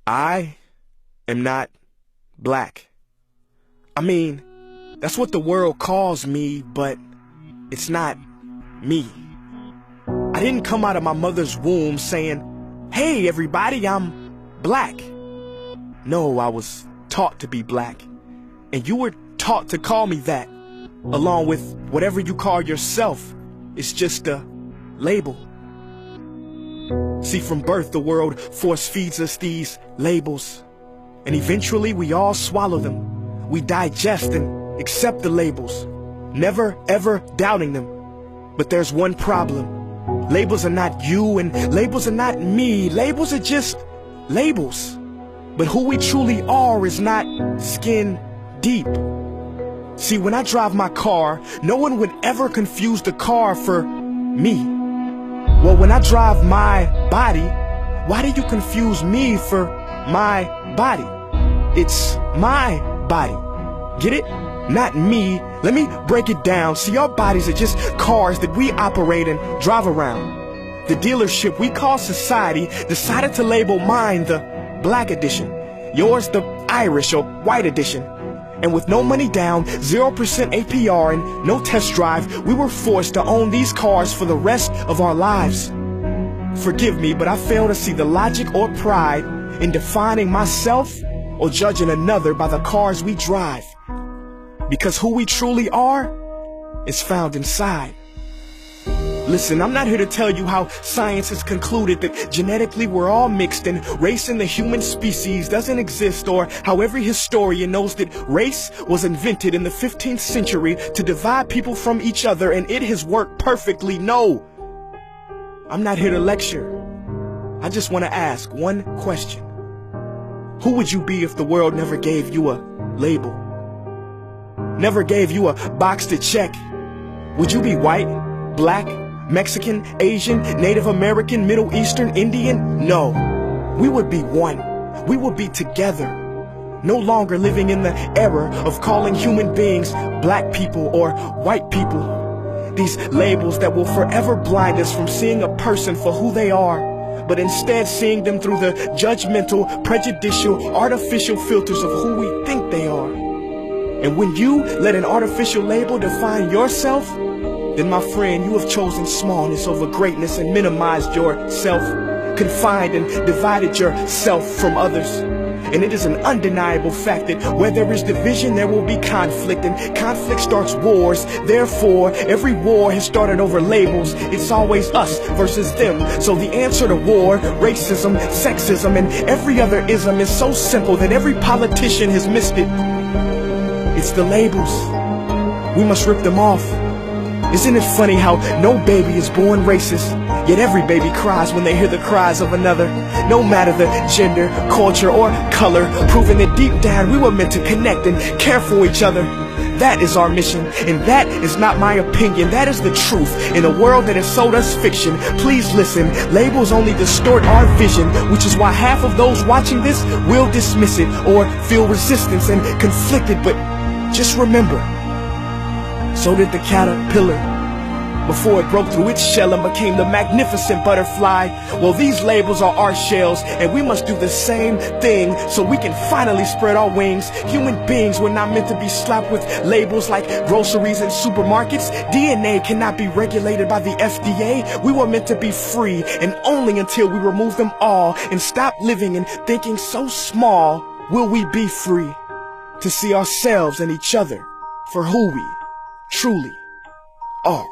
I am not black. I mean, that's what the world calls me, but it's not me. I didn't come out of my mother's womb saying, "Hey everybody, I'm black." No, I was taught to be black, and you were taught to call me that, along with whatever you call yourself. It's just a label. See, from birth, the world force feeds us these labels, and eventually we all swallow them. We digest and accept the labels, never ever doubting them. But there's one problem. Labels are not you, and labels are not me. Labels are just labels. But who we truly are is not skin deep. See, when I drive my car, no one would ever confuse the car for me. Well, when I drive my body, why do you confuse me for my body? It's my body. Get it? Not me. Let me break it down. See, our bodies are just cars that we operate and drive around. The dealership we call society decided to label mine the black edition, yours the Irish or white edition. And with no money down, 0% APR, and no test drive, we were forced to own these cars for the rest of our lives. Forgive me, but I fail to see the logic or pride in defining myself or judging another by the cars we drive. Because who we truly are is found inside. Listen, I'm not here to tell you how science has concluded that genetically we're all mixed and race in the human species doesn't exist, or how every historian knows that race was invented in the 15th century to divide people from each other and it has worked perfectly. No, I'm not here to lecture. I just want to ask one question. Who would you be if the world never gave you a label? Never gave you a box to check? Would you be white, black, Mexican, Asian, Native American, Middle Eastern, Indian? No. We would be one. We would be together. No longer living in the era of calling human beings black people or white people. These labels that will forever blind us from seeing a person for who they are, but instead seeing them through the judgmental, prejudicial, artificial filters of who we think they are. And when you let an artificial label define yourself, then my friend, you have chosen smallness over greatness and minimized yourself, confined and divided yourself from others. And it is an undeniable fact that where there is division, there will be conflict, and conflict starts wars. Therefore, every war has started over labels. It's always us versus them. So the answer to war, racism, sexism, and every other ism is so simple that every politician has missed it. It's the labels. We must rip them off. Isn't it funny how no baby is born racist, yet every baby cries when they hear the cries of another? No matter the gender, culture, or color, proving that deep down we were meant to connect and care for each other. That is our mission, and that is not my opinion. That is the truth in a world that has sold us fiction. Please listen, labels only distort our vision, which is why half of those watching this will dismiss it or feel resistance and conflicted. But just remember, so did the caterpillar before it broke through its shell and became the magnificent butterfly. Well, these labels are our shells, and we must do the same thing so we can finally spread our wings. Human beings were not meant to be slapped with labels like groceries and supermarkets. DNA cannot be regulated by the FDA. We were meant to be free, and only until we remove them all and stop living and thinking so small will we be free to see ourselves and each other for who we truly are.